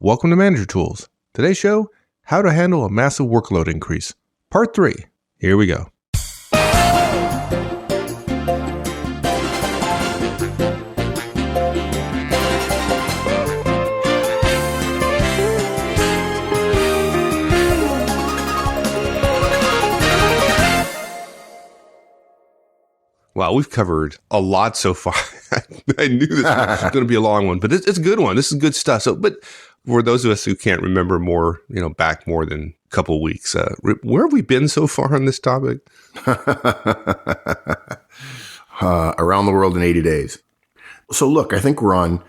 Welcome to Manager Tools. Today's show, how to handle a massive workload increase. Part 3. Here we go. Wow, we've covered a lot so far. I knew this was going to be a long one, but it's a good one. This is good stuff. So, but for those of us who can't remember more, back more than a couple of weeks, where have we been so far on this topic? Around the world in 80 days. So look, I think we're on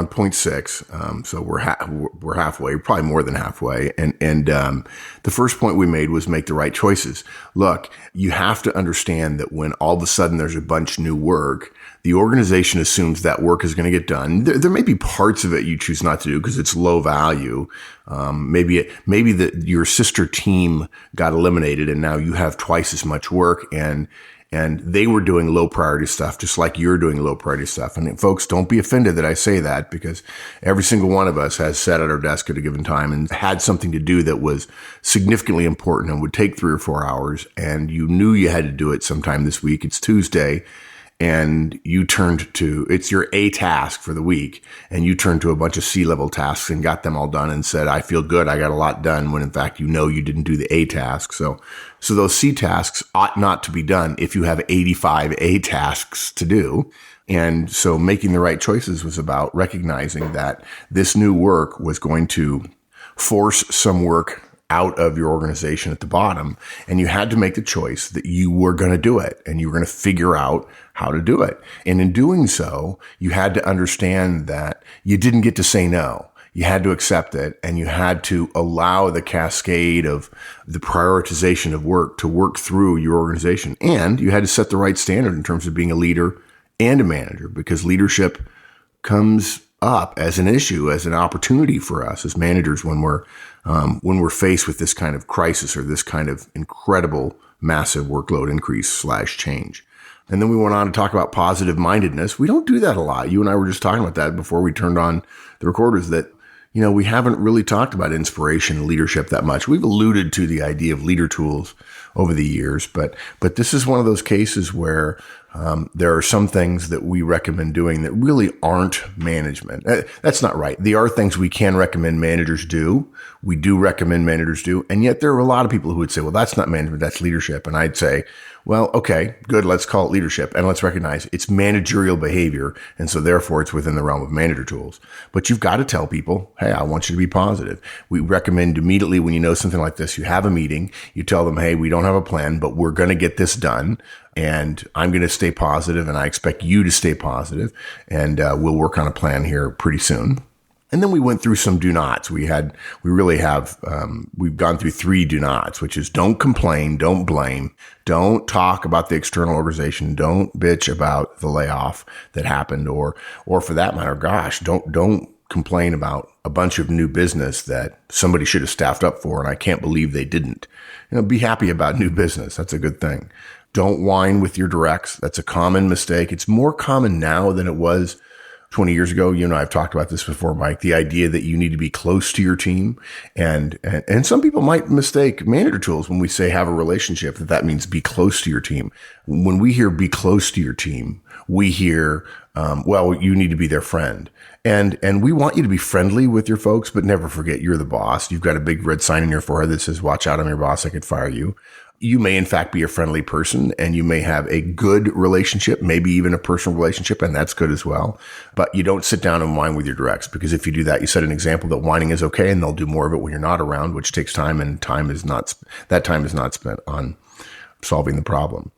point 6. So we're halfway, probably more than halfway. And the first point we made was make the right choices. Look, you have to understand that when all of a sudden there's a bunch of new work, the organization assumes that work is going to get done. There may be parts of it you choose not to do because it's low value. Maybe your sister team got eliminated and now you have twice as much work and they were doing low priority stuff, just like you're doing low priority stuff. And folks, don't be offended that I say that, because every single one of us has sat at our desk at a given time and had something to do that was significantly important and would take 3 or 4 hours. And you knew you had to do it sometime this week. It's Tuesday. And you turned to, it's your A task for the week, and you turned to a bunch of C-level tasks and got them all done and said, I feel good, I got a lot done, when in fact you didn't do the A task. So those C tasks ought not to be done if you have 85 A tasks to do. And so making the right choices was about recognizing that this new work was going to force some work out of your organization at the bottom, and you had to make the choice that you were going to do it and you were going to figure out how to do it. And in doing so, you had to understand that you didn't get to say no. You had to accept it, and you had to allow the cascade of the prioritization of work to work through your organization. And you had to set the right standard in terms of being a leader and a manager, because leadership comes up as an issue, as an opportunity for us as managers when we're faced with this kind of crisis or this kind of incredible, massive workload increase / change. And then we went on to talk about positive mindedness. We don't do that a lot. You and I were just talking about that before we turned on the recorders, that, we haven't really talked about inspiration and leadership that much. We've alluded to the idea of leader tools over the years, but this is one of those cases where there are some things that we recommend doing that really aren't management. That's not right. They are things we can recommend managers do. We do recommend managers do. And yet there are a lot of people who would say, well, that's not management, that's leadership. And I'd say, well, okay, good. Let's call it leadership, and let's recognize it's managerial behavior. And so therefore it's within the realm of manager tools. But you've got to tell people, hey, I want you to be positive. We recommend immediately when you know something like this, you have a meeting, you tell them, hey, we don't have a plan, but we're going to get this done. And I'm going to stay positive, and I expect you to stay positive, and we'll work on a plan here pretty soon. And then we went through some do nots. We've gone through 3 do nots, which is don't complain, don't blame, don't talk about the external organization, don't bitch about the layoff that happened, or for that matter, gosh, don't complain about a bunch of new business that somebody should have staffed up for, and I can't believe they didn't. Be happy about new business. That's a good thing. Don't whine with your directs. That's a common mistake. It's more common now than it was 20 years ago. You and I have talked about this before, Mike, the idea that you need to be close to your team. And some people might mistake manager tools when we say have a relationship, that means be close to your team. When we hear be close to your team, we hear, well, you need to be their friend. And we want you to be friendly with your folks, but never forget you're the boss. You've got a big red sign in your forehead that says, watch out, I'm your boss, I could fire you. You may in fact be a friendly person, and you may have a good relationship, maybe even a personal relationship, and that's good as well. But you don't sit down and whine with your directs, because if you do that, you set an example that whining is okay, and they'll do more of it when you're not around, which takes time, and that time is not spent on solving the problem.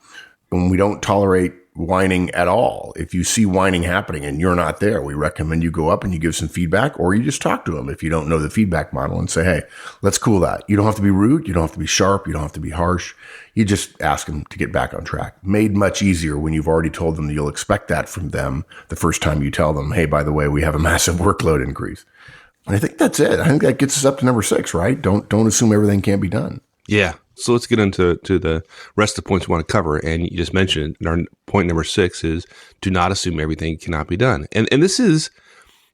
When we don't tolerate whining at all, if you see whining happening and you're not there, we recommend you go up and you give some feedback, or you just talk to them if you don't know the feedback model and say, hey, let's cool that. You don't have to be rude. You don't have to be sharp. You don't have to be harsh. You just ask them to get back on track. Made much easier when you've already told them that you'll expect that from them the first time you tell them, hey, by the way, we have a massive workload increase. And I think that's it. I think that gets us up to number 6, right? Don't assume everything can't be done. Yeah. So let's get into the rest of the points we want to cover. And you just mentioned our point number 6 is do not assume everything cannot be done. And this is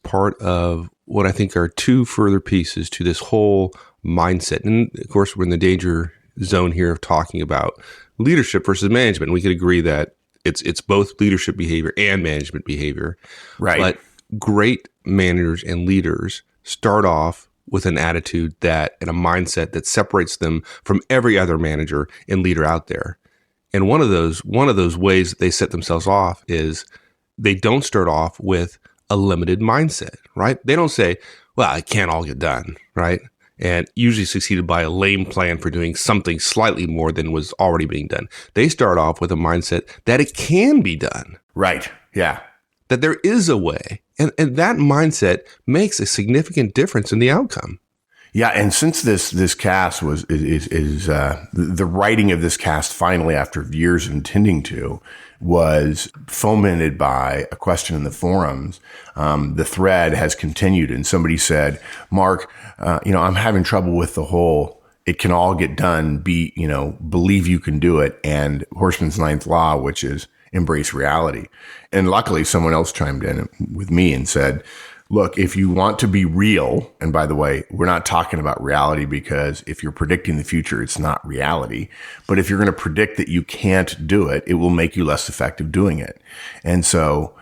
part of what I think are two further pieces to this whole mindset. And of course, we're in the danger zone here of talking about leadership versus management. We could agree that it's both leadership behavior and management behavior. Right. But great managers and leaders start off with an attitude that and a mindset that separates them from every other manager and leader out there. And one of those ways that they set themselves off is they don't start off with a limited mindset, right? They don't say, well, it can't all get done, right? And usually succeeded by a lame plan for doing something slightly more than was already being done. They start off with a mindset that it can be done. Right. Yeah. That there is a way. And that mindset makes a significant difference in the outcome. Yeah, and since this cast is the writing of this cast finally after years of intending to was fomented by a question in the forums. The thread has continued, and somebody said, "Mark, I'm having trouble with the whole it can all get done. Believe you can do it." And Horstman's ninth law, which is embrace reality. And luckily, someone else chimed in with me and said, look, if you want to be real, and by the way, we're not talking about reality because if you're predicting the future, it's not reality. But if you're going to predict that you can't do it, it will make you less effective doing it. And so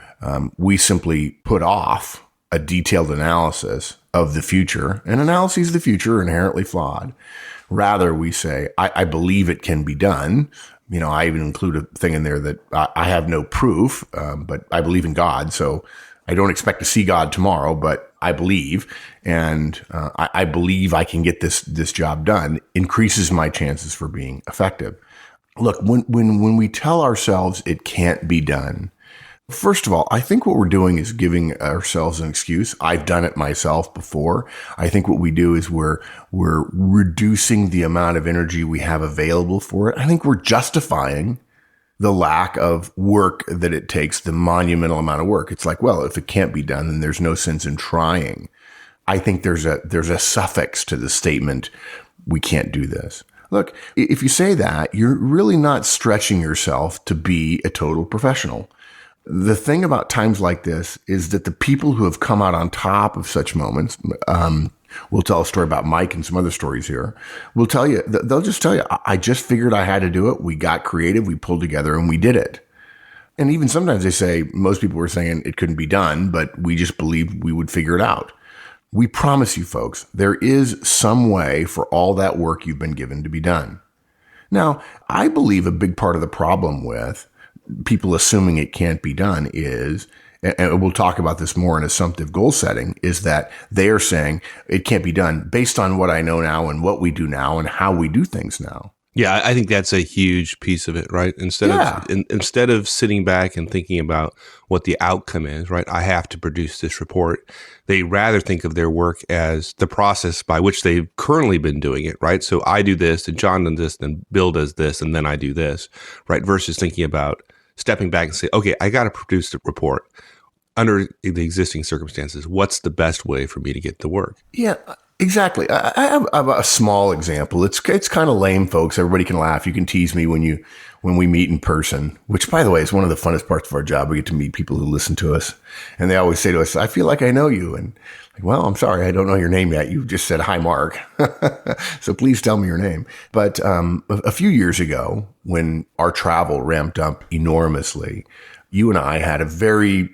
we simply put off a detailed analysis of the future, and analyses of the future are inherently flawed. Rather, we say, I believe it can be done. I even include a thing in there that I have no proof, but I believe in God. So I don't expect to see God tomorrow, but I believe, and I believe I can get this job done. Increases my chances for being effective. Look, when we tell ourselves it can't be done, first of all, I think what we're doing is giving ourselves an excuse. I've done it myself before. I think what we do is we're reducing the amount of energy we have available for it. I think we're justifying the lack of work that it takes, the monumental amount of work. It's like, well, if it can't be done, then there's no sense in trying. I think there's a suffix to the statement, we can't do this. Look, if you say that, you're really not stretching yourself to be a total professional. The thing about times like this is that the people who have come out on top of such moments, we'll tell a story about Mike and some other stories here. They'll just tell you, I just figured I had to do it. We got creative, we pulled together, and we did it. And even sometimes they say, most people were saying it couldn't be done, but we just believed we would figure it out. We promise you folks, there is some way for all that work you've been given to be done. Now, I believe a big part of the problem with people assuming it can't be done is, and we'll talk about this more in assumptive goal setting, is that they are saying it can't be done based on what I know now and what we do now and how we do things now. Yeah, I think that's a huge piece of it, right? Instead of sitting back and thinking about what the outcome is, right? I have to produce this report. They rather think of their work as the process by which they've currently been doing it, right? So I do this, and John does this, then Bill does this, and then I do this, right? Versus thinking about stepping back and say, okay, I got to produce the report under the existing circumstances. What's the best way for me to get the work? Yeah, exactly. I have a small example. It's kind of lame, folks. Everybody can laugh. You can tease me when we meet in person, which, by the way, is one of the funnest parts of our job. We get to meet people who listen to us, and they always say to us, I feel like I know you. And well, I'm sorry, I don't know your name yet. You just said, hi, Mark. So please tell me your name. But a few years ago, when our travel ramped up enormously, you and I had a very,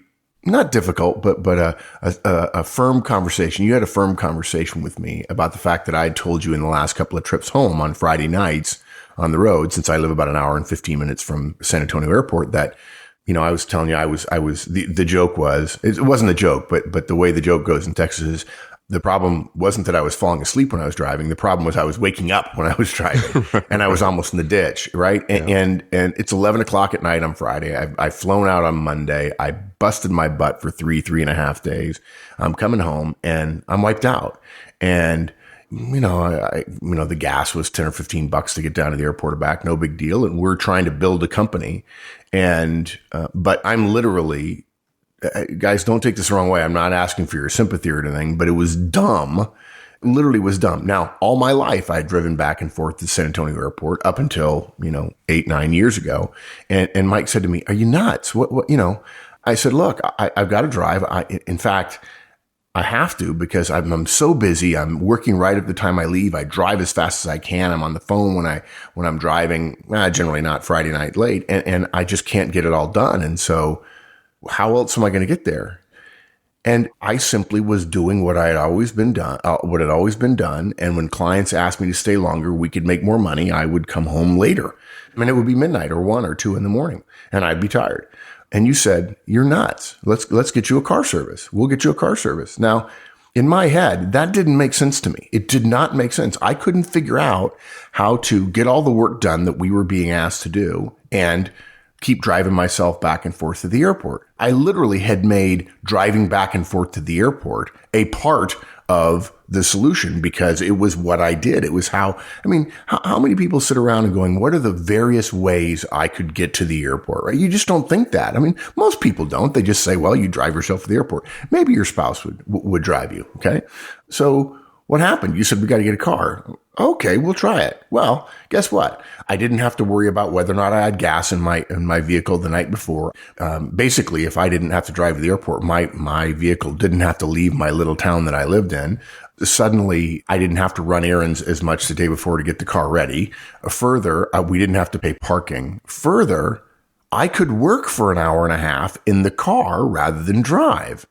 not difficult, but a firm conversation. You had a firm conversation with me about the fact that I had told you in the last couple of trips home on Friday nights on the road, since I live about an hour and 15 minutes from San Antonio Airport, that I was telling you, the joke was, it wasn't a joke, but the way the joke goes in Texas is, the problem wasn't that I was falling asleep when I was driving. The problem was I was waking up when I was driving and I was almost in the ditch. Right. And it's 11 o'clock at night on Friday. I've flown out on Monday. I busted my butt for 3.5 days. I'm coming home and I'm wiped out. And, the gas was $10 or $15 to get down to the airport or back. No big deal. And we're trying to build a company. And, but I'm literally, guys, don't take this the wrong way. I'm not asking for your sympathy or anything, but it was dumb. Literally was dumb. Now, all my life, I'd driven back and forth to San Antonio Airport up until, 8-9 years ago. And Mike said to me, are you nuts? What, I said, look, I've got to drive. In fact, I have to because I'm so busy. I'm working right at the time I leave. I drive as fast as I can. I'm on the phone when I'm driving, generally not Friday night late, and I just can't get it all done. And so how else am I going to get there? And I simply was doing what had always been done. And when clients asked me to stay longer, we could make more money. I would come home later. I mean, it would be midnight or 1 or 2 in the morning, and I'd be tired. And you said, "You're nuts. Let's get you a car service. We'll get you a car service." Now, in my head, that didn't make sense to me. It did not make sense. I couldn't figure out how to get all the work done that we were being asked to do and keep driving myself back and forth to the airport. I literally had made driving back and forth to the airport a part of the solution because it was what I did. It was how many people sit around and going, what are the various ways I could get to the airport, right? You just don't think that. I mean, most people don't. They just say, well, you drive yourself to the airport. Maybe your spouse would drive you. Okay. So what happened? You said, we got to get a car. Okay, we'll try it. Well, guess what? I didn't have to worry about whether or not I had gas in my vehicle the night before. Basically, if I didn't have to drive to the airport, my vehicle didn't have to leave my little town that I lived in. Suddenly, I didn't have to run errands as much the day before to get the car ready. Further, we didn't have to pay parking. Further, I could work for an hour and a half in the car rather than drive.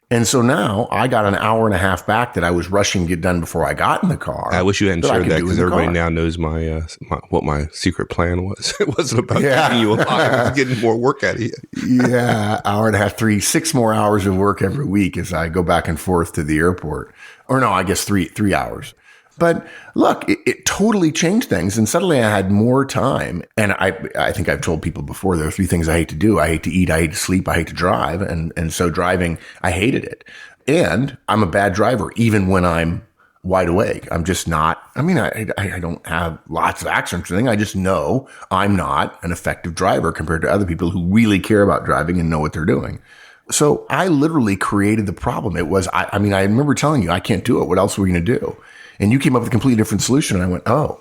And so now I got an hour and a half back that I was rushing to get done before I got in the car. I wish you hadn't shared that because everybody now knows what my secret plan was. It wasn't about keeping you alive. It was getting more work out of you. Yeah, hour and a half, 6 more hours of work every week as I go back and forth to the airport. Or no, I guess 3 hours. But look, it totally changed things. And suddenly I had more time. And I think I've told people before, there are 3 things I hate to do. I hate to eat, I hate to sleep, I hate to drive. And so driving, I hated it. And I'm a bad driver, even when I'm wide awake. I'm just not, I don't have lots of accidents or anything. I just know I'm not an effective driver compared to other people who really care about driving and know what they're doing. So I literally created the problem. It was, I remember telling you, I can't do it. What else are we going to do? And you came up with a completely different solution. And I went, oh.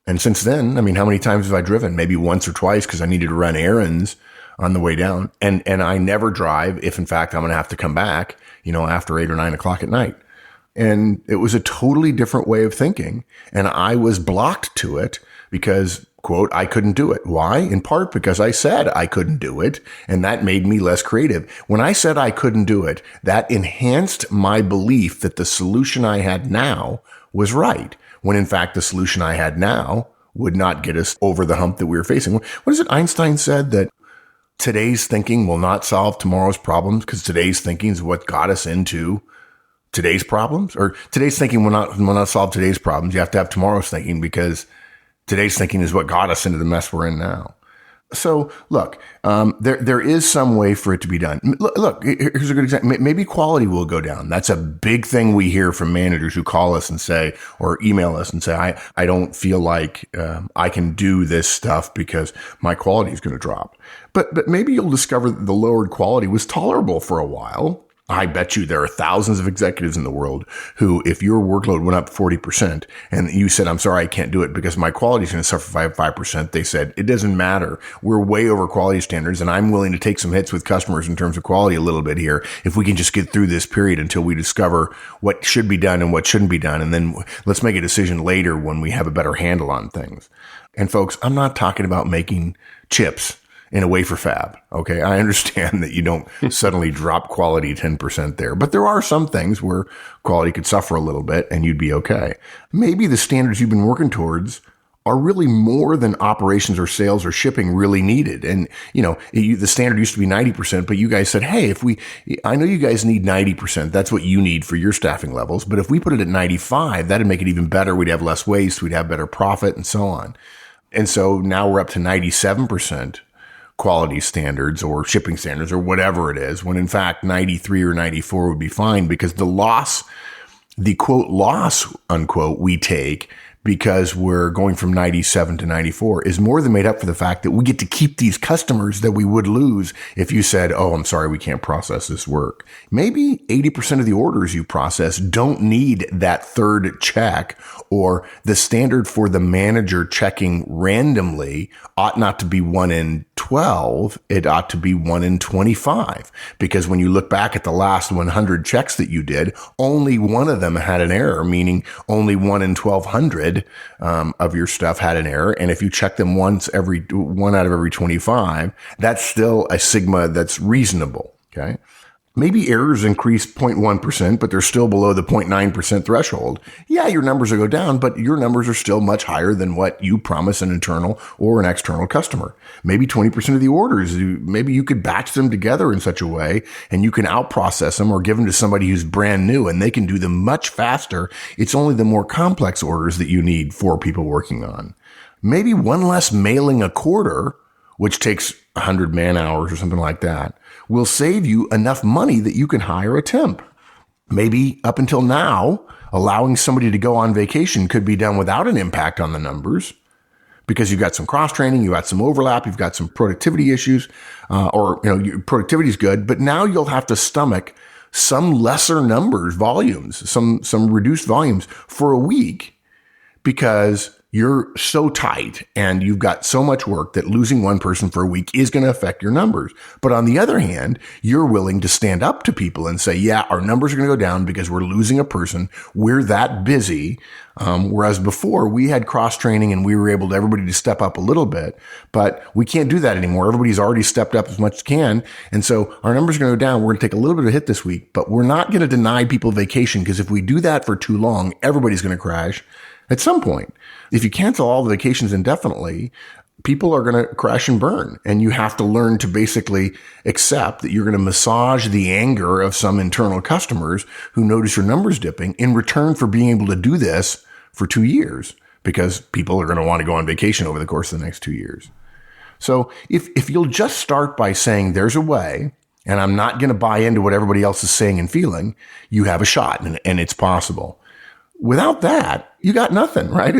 And since then, how many times have I driven? Maybe once or twice because I needed to run errands on the way down. And I never drive if, in fact, I'm going to have to come back, after 8 or 9 o'clock at night. And it was a totally different way of thinking. And I was blocked to it because, quote, I couldn't do it. Why? In part because I said I couldn't do it. And that made me less creative. When I said I couldn't do it, that enhanced my belief that the solution I had now was right. When in fact, the solution I had now would not get us over the hump that we were facing. What is it Einstein said that today's thinking will not solve tomorrow's problems because today's thinking is what got us into today's problems? Or today's thinking will not solve today's problems. You have to have tomorrow's thinking because today's thinking is what got us into the mess we're in now. So look, there is some way for it to be done. Look, here's a good example. Maybe quality will go down. That's a big thing we hear from managers who call us and say, or email us and say, I don't feel like I can do this stuff because my quality is going to drop. But maybe you'll discover that the lowered quality was tolerable for a while. I bet you there are thousands of executives in the world who, if your workload went up 40% and you said, I'm sorry, I can't do it because my quality is going to suffer 5%, they said, it doesn't matter. We're way over quality standards and I'm willing to take some hits with customers in terms of quality a little bit here if we can just get through this period until we discover what should be done and what shouldn't be done. And then let's make a decision later when we have a better handle on things. And folks, I'm not talking about making chips in a wafer fab. Okay. I understand that you don't suddenly drop quality 10% there, but there are some things where quality could suffer a little bit and you'd be okay. Maybe the standards you've been working towards are really more than operations or sales or shipping really needed. And, the standard used to be 90%, but you guys said, hey, I know you guys need 90%. That's what you need for your staffing levels. But if we put it at 95, that'd make it even better. We'd have less waste. We'd have better profit and so on. And so now we're up to 97% quality standards or shipping standards or whatever it is, when in fact 93 or 94 would be fine because the quote loss unquote we take because we're going from 97 to 94 is more than made up for the fact that we get to keep these customers that we would lose if you said, oh, I'm sorry, we can't process this work. Maybe 80% of the orders you process don't need that third check, or the standard for the manager checking randomly ought not to be 1 in 12, it ought to be 1 in 25. Because when you look back at the last 100 checks that you did, only one of them had an error, meaning only 1 in 1,200 of your stuff had an error. And if you check them once every 1 out of every 25, that's still a sigma that's reasonable. Okay. Maybe errors increase 0.1%, but they're still below the 0.9% threshold. Yeah, your numbers will go down, but your numbers are still much higher than what you promise an internal or an external customer. Maybe 20% of the orders, maybe you could batch them together in such a way and you can out-process them or give them to somebody who's brand new and they can do them much faster. It's only the more complex orders that you need 4 people working on. Maybe one less mailing a quarter, which takes 100 man hours or something like that, will save you enough money that you can hire a temp. Maybe up until now, allowing somebody to go on vacation could be done without an impact on the numbers because you've got some cross-training, you've got some overlap, you've got some productivity issues, your productivity is good, but now you'll have to stomach some lesser numbers, volumes, some reduced volumes for a week because you're so tight and you've got so much work that losing one person for a week is going to affect your numbers. But on the other hand, you're willing to stand up to people and say, yeah, our numbers are going to go down because we're losing a person. We're that busy. Whereas before we had cross training and we were able to everybody to step up a little bit, but we can't do that anymore. Everybody's already stepped up as much as can. And so our numbers are going to go down. We're going to take a little bit of a hit this week, but we're not going to deny people vacation because if we do that for too long, everybody's going to crash at some point. If you cancel all the vacations indefinitely, people are going to crash and burn. And you have to learn to basically accept that you're going to massage the anger of some internal customers who notice your numbers dipping in return for being able to do this for 2 years because people are going to want to go on vacation over the course of the next 2 years. So if you'll just start by saying there's a way, and I'm not going to buy into what everybody else is saying and feeling, you have a shot and it's possible. Without that, you got nothing, right?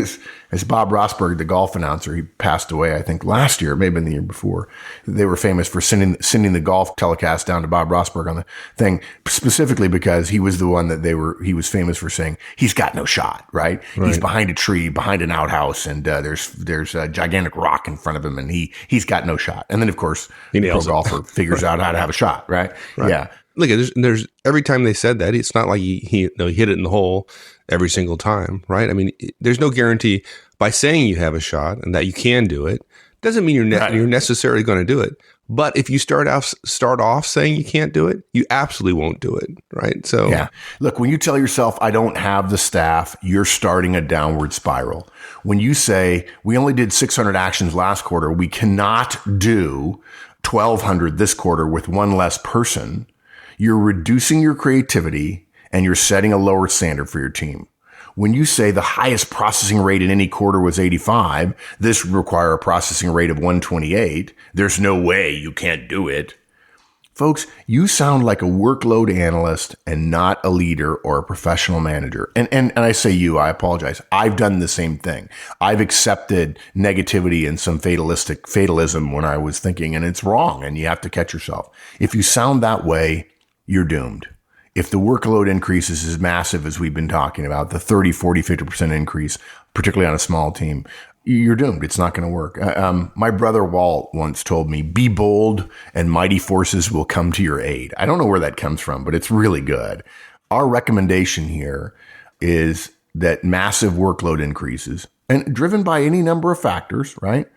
As Bob Rosberg, the golf announcer, he passed away, I think last year, maybe the year before. They were famous for sending the golf telecast down to Bob Rosberg on the thing, specifically because he was the one that he was famous for saying, he's got no shot, right? He's behind a tree, behind an outhouse, and there's a gigantic rock in front of him, and he's got no shot. And then, of course, the pro golfer figures out how to have a shot, right? Yeah. Look, there's every time they said that, it's not like he hit it in the hole every single time, right? I mean, there's no guarantee by saying you have a shot and that you can do it. Doesn't mean you're necessarily going to do it. But if you start off saying you can't do it, you absolutely won't do it, right? So yeah, look, when you tell yourself I don't have the staff, you're starting a downward spiral. When you say we only did 600 actions last quarter, we cannot do 1,200 this quarter with one less person, you're reducing your creativity and you're setting a lower standard for your team. When you say the highest processing rate in any quarter was 85, this would require a processing rate of 128. There's no way you can't do it. Folks, you sound like a workload analyst and not a leader or a professional manager. And I say you, I apologize. I've done the same thing. I've accepted negativity and some fatalism when I was thinking, and it's wrong, and you have to catch yourself. If you sound that way, you're doomed. If the workload increases as massive as we've been talking about, the 30, 40, 50% increase, particularly on a small team, you're doomed. It's not going to work. My brother Walt once told me, be bold and mighty forces will come to your aid. I don't know where that comes from, but it's really good. Our recommendation here is that massive workload increases, and driven by any number of factors, right,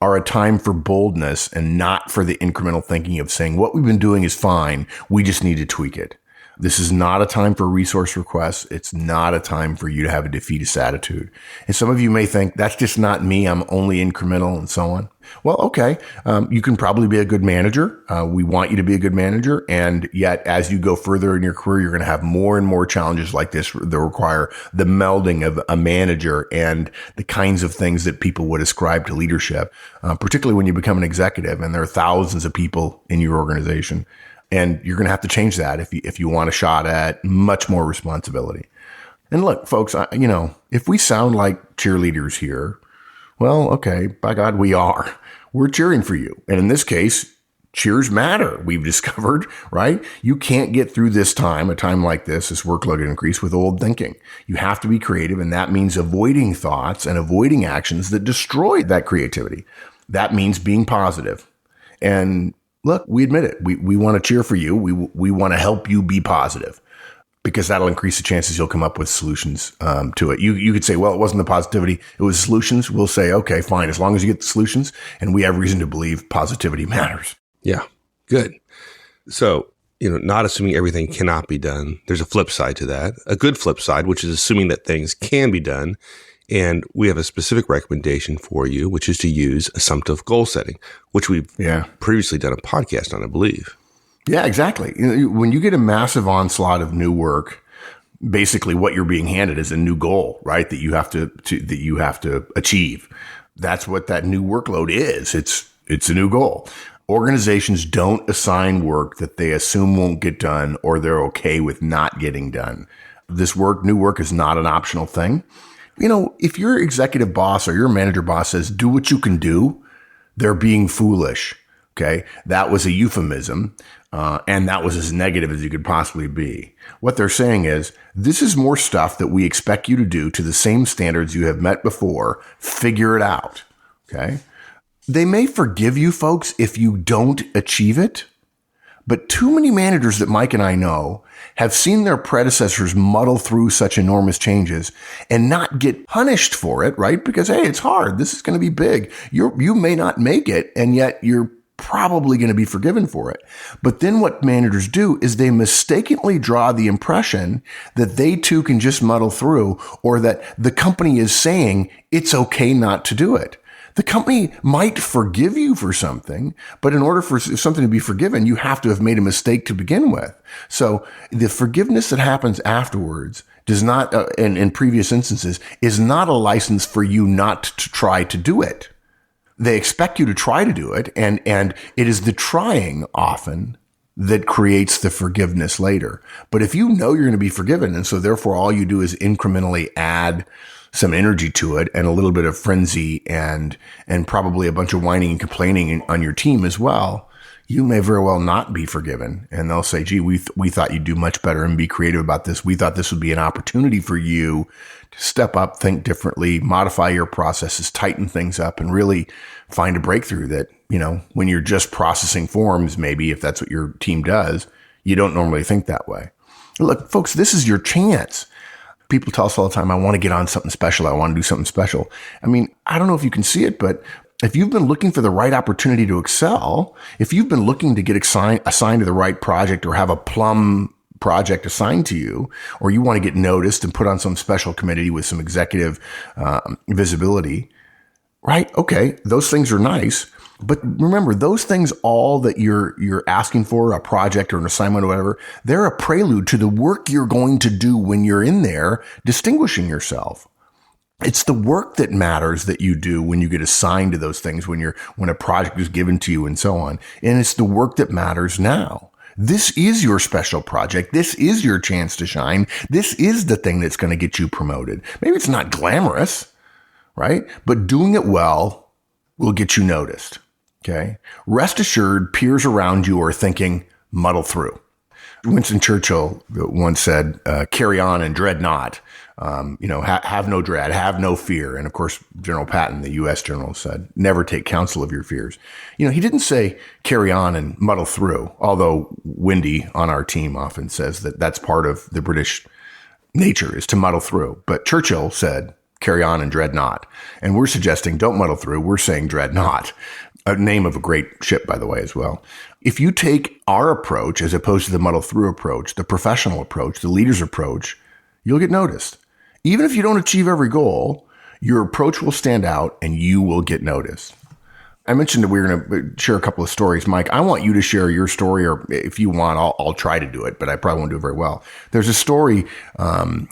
are a time for boldness and not for the incremental thinking of saying what we've been doing is fine. We just need to tweak it. This is not a time for resource requests. It's not a time for you to have a defeatist attitude. And some of you may think that's just not me. I'm only incremental and so on. Well, okay. You can probably be a good manager. We want you to be a good manager. And yet, as you go further in your career, you're going to have more and more challenges like this that require the melding of a manager and the kinds of things that people would ascribe to leadership, particularly when you become an executive and there are thousands of people in your organization. And you're going to have to change that if you want a shot at much more responsibility. And look, folks, if we sound like cheerleaders here, well, okay, by God, we are. We're cheering for you. And in this case, cheers matter, we've discovered, right? You can't get through a time like this workload increase with old thinking. You have to be creative, and that means avoiding thoughts and avoiding actions that destroy that creativity. That means being positive. And look, we admit it. We want to cheer for you. We want to help you be positive, because that'll increase the chances you'll come up with solutions to it. You could say, well, it wasn't the positivity, it was solutions. We'll say, okay, fine. As long as you get the solutions, and we have reason to believe positivity matters. Yeah, good. So, not assuming everything cannot be done. There's a flip side to that, a good flip side, which is assuming that things can be done. And we have a specific recommendation for you, which is to use assumptive goal setting, which we've previously done a podcast on, I believe. Yeah, exactly. When you get a massive onslaught of new work, basically what you're being handed is a new goal, right? That you have to achieve. That's what that new workload is. It's a new goal. Organizations don't assign work that they assume won't get done, or they're okay with not getting done. New work is not an optional thing. If your executive boss or your manager boss says, do what you can do, they're being foolish. Okay. That was a euphemism. And that was as negative as you could possibly be. What they're saying is, this is more stuff that we expect you to do to the same standards you have met before. Figure it out. Okay. They may forgive you folks if you don't achieve it, but too many managers that Mike and I know have seen their predecessors muddle through such enormous changes and not get punished for it, right? Because, hey, it's hard. This is going to be big. You may not make it, and yet you're probably going to be forgiven for it. But then what managers do is they mistakenly draw the impression that they too can just muddle through, or that the company is saying it's okay not to do it. The company might forgive you for something, but in order for something to be forgiven, you have to have made a mistake to begin with. So the forgiveness that happens afterwards does not, in previous instances, is not a license for you not to try to do it. They expect you to try to do it, and it is the trying often that creates the forgiveness later. But if you know you're going to be forgiven, and so therefore all you do is incrementally add some energy to it and a little bit of frenzy and probably a bunch of whining and complaining on your team as well, you may very well not be forgiven. And they'll say, gee, we thought you'd do much better and be creative about this. We thought this would be an opportunity for you to step up, think differently, modify your processes, tighten things up, and really find a breakthrough that, when you're just processing forms, maybe if that's what your team does, you don't normally think that way. Look, folks, this is your chance. People tell us all the time, I want to get on something special. I want to do something special. I mean, I don't know if you can see it, but if you've been looking for the right opportunity to excel, if you've been looking to get assigned to the right project, or have a plum project assigned to you, or you want to get noticed and put on some special committee with some executive visibility, right? Okay, those things are nice. But remember, those things, all that you're asking for, a project or an assignment or whatever, they're a prelude to the work you're going to do when you're in there distinguishing yourself. It's the work that matters that you do when you get assigned to those things, when a project is given to you and so on. And it's the work that matters now. This is your special project. This is your chance to shine. This is the thing that's going to get you promoted. Maybe it's not glamorous, right? But doing it well will get you noticed. Okay. Rest assured, peers around you are thinking, muddle through. Winston Churchill once said, carry on and dread not. Have no dread, have no fear. And of course, General Patton, the U.S. general, said, never take counsel of your fears. He didn't say carry on and muddle through, although Wendy on our team often says that that's part of the British nature, is to muddle through. But Churchill said, carry on and dread not. And we're suggesting don't muddle through. We're saying dread not. A name of a great ship, by the way, as well. If you take our approach as opposed to the muddle through approach, the professional approach, the leader's approach, you'll get noticed. Even if you don't achieve every goal, your approach will stand out and you will get noticed. I mentioned that we were going to share a couple of stories. Mike, I want you to share your story, or if you want, I'll try to do it, but I probably won't do it very well. There's a story,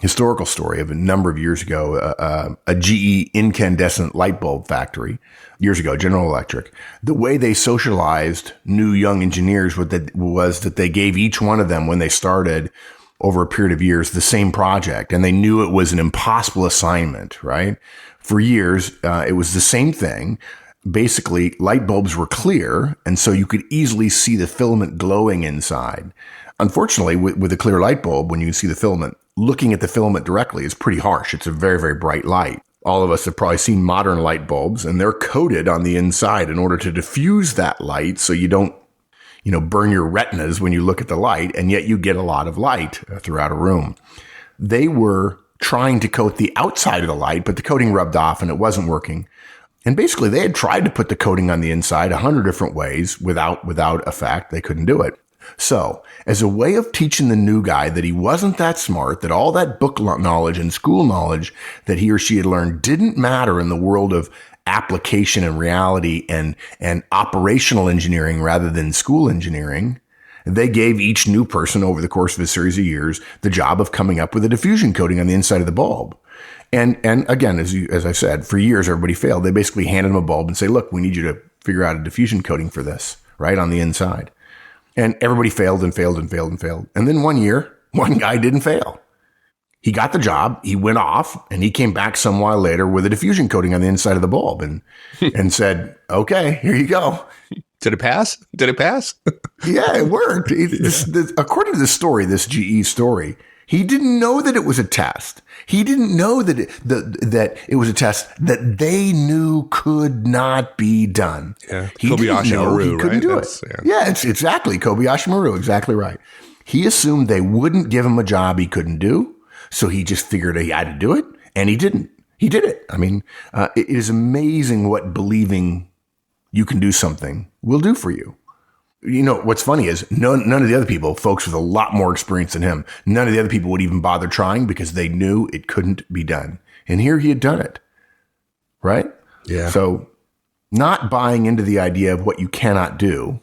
historical story of a number of years ago, a GE incandescent light bulb factory years ago, General Electric. The way they socialized new young engineers was that they gave each one of them, when they started over a period of years, the same project, and they knew it was an impossible assignment, right? For years, it was the same thing. Basically, light bulbs were clear, and so you could easily see the filament glowing inside. Unfortunately, with a clear light bulb, when you see the filament, looking at the filament directly is pretty harsh. It's a very, very bright light. all of us have probably seen modern light bulbs, and they're coated on the inside in order to diffuse that light so you don't, burn your retinas when you look at the light, and yet you get a lot of light throughout a room. They were trying to coat the outside of the light, but the coating rubbed off and it wasn't working. And basically they had tried to put the coating on the inside 100 different ways without effect. They couldn't do it. So as a way of teaching the new guy that he wasn't that smart, that all that book knowledge and school knowledge that he or she had learned didn't matter in the world of application and reality and operational engineering rather than school engineering, they gave each new person over the course of a series of years the job of coming up with a diffusion coating on the inside of the bulb. And again, as I said, for years, everybody failed. They basically handed them a bulb and say, look, we need you to figure out a diffusion coating for this, right, on the inside. And everybody failed and failed and failed and failed. And then one year, one guy didn't fail. He got the job, he went off, and he came back some while later with a diffusion coating on the inside of the bulb and said, okay, here you go. Did it pass? Yeah, it worked. According to the story, this GE story, he didn't know that it was a test. He didn't know that it was a test that they knew could not be done. Yeah, he Kobayashi didn't know Maru, he couldn't right? do it. Yeah, it's exactly Kobayashi Maru. Exactly right. He assumed they wouldn't give him a job he couldn't do, so he just figured he had to do it, and he didn't. He did it. I mean, it is amazing what believing you can do something will do for you. What's funny is none of the other people, folks with a lot more experience than him, none of the other people would even bother trying because they knew it couldn't be done. And here he had done it. Right? Yeah. So not buying into the idea of what you cannot do,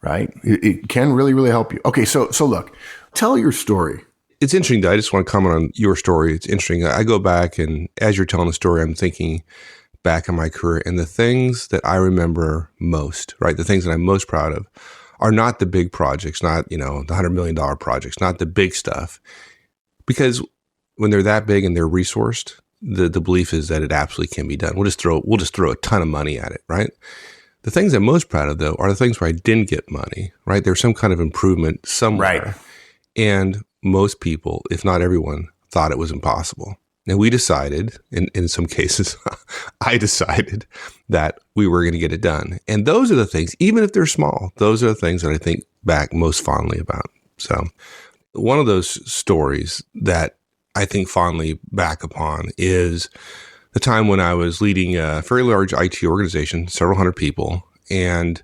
right? It can really, really help you. Okay. So look, tell your story. It's interesting that I just want to comment on your story. It's interesting. I go back, and as you're telling the story, I'm thinking back in my career, and the things that I remember most, right? The things that I'm most proud of are not the big projects, not, the $100 million projects, not the big stuff. Because when they're that big and they're resourced, the belief is that it absolutely can be done. We'll just throw a ton of money at it, right? The things I'm most proud of, though, are the things where I didn't get money, right? There's some kind of improvement somewhere. Right. And most people, if not everyone, thought it was impossible. And we decided, in some cases, I decided that we were going to get it done. And those are the things, even if they're small, those are the things that I think back most fondly about. So one of those stories that I think fondly back upon is the time when I was leading a very large IT organization, several hundred people. And,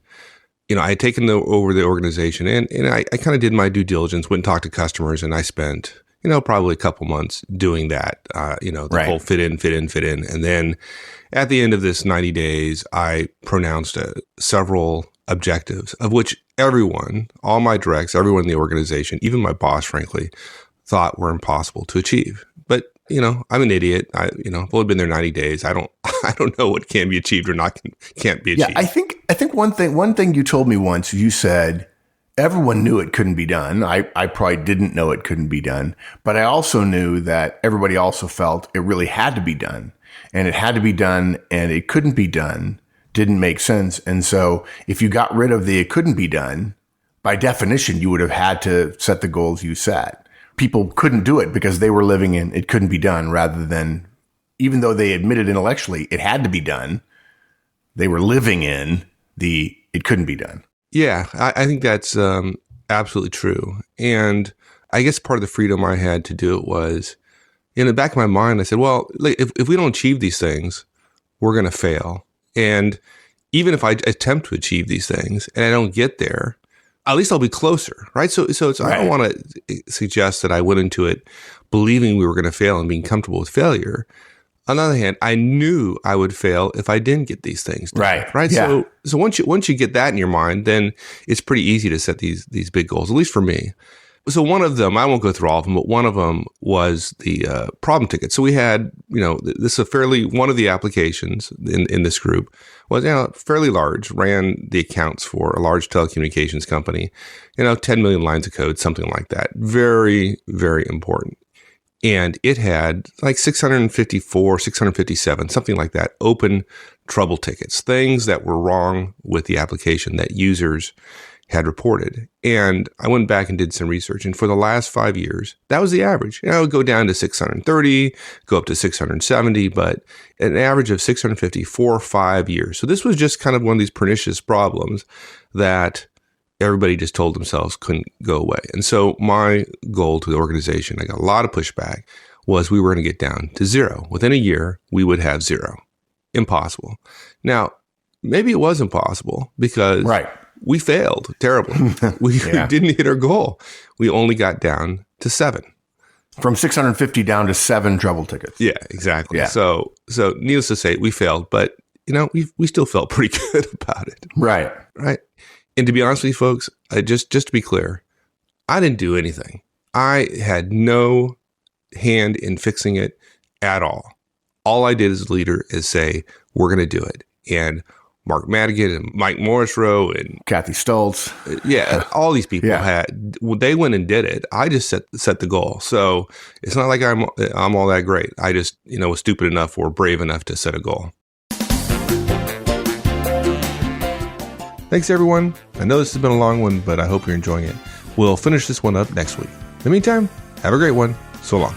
I had taken over the organization and I kind of did my due diligence, went and talked to customers, and I spent probably a couple months doing that, the right. whole fit in. And then at the end of this 90 days, I pronounced several objectives, of which everyone, all my directs, everyone in the organization, even my boss, frankly, thought were impossible to achieve. But, I'm an idiot. I've only been there 90 days. I don't know what can be achieved or can't be achieved. Yeah, I think one thing you told me once, you said, everyone knew it couldn't be done. I probably didn't know it couldn't be done, but I also knew that everybody also felt it really had to be done, and it had to be done, and it couldn't be done didn't make sense. And so if you got rid of the it couldn't be done, by definition, you would have had to set the goals you set. People couldn't do it because they were living in it couldn't be done rather than, even though they admitted intellectually it had to be done, they were living in the it couldn't be done. Yeah, I think that's absolutely true. And I guess part of the freedom I had to do it was, in the back of my mind, I said, well, if we don't achieve these things, we're going to fail. And even if I attempt to achieve these things and I don't get there, at least I'll be closer, right? So it's, right. I don't want to suggest that I went into it believing we were going to fail and being comfortable with failure. On the other hand, I knew I would fail if I didn't get these things done. Right. Yeah. So once you get that in your mind, then it's pretty easy to set these big goals, at least for me. So one of them, I won't go through all of them, but one of them was the problem ticket. So we had, this is one of the applications in this group was fairly large, ran the accounts for a large telecommunications company, 10 million lines of code, something like that. Very, very important. And it had like 654, 657, something like that, open trouble tickets, things that were wrong with the application that users had reported. And I went back and did some research. And for the last 5 years, that was the average. It would go down to 630, go up to 670, but an average of 650 for 5 years. So this was just kind of one of these pernicious problems that everybody just told themselves couldn't go away. And so my goal to the organization, I got a lot of pushback, was we were going to get down to zero. Within a year, we would have zero. Impossible. Now, maybe it was impossible because we failed terribly. We didn't hit our goal. We only got down to 7. From 650 down to 7 trouble tickets. Yeah, exactly. Yeah. So needless to say, we failed, but we still felt pretty good about it. Right. Right. And to be honest with you folks, just to be clear, I didn't do anything. I had no hand in fixing it at all. All I did as a leader is say, we're going to do it. And Mark Madigan and Mike Morrisroe and Kathy Stoltz. All these people they went and did it. I just set the goal. So it's not like I'm all that great. I just, was stupid enough or brave enough to set a goal. Thanks, everyone. I know this has been a long one, but I hope you're enjoying it. We'll finish this one up next week. In the meantime, have a great one. So long.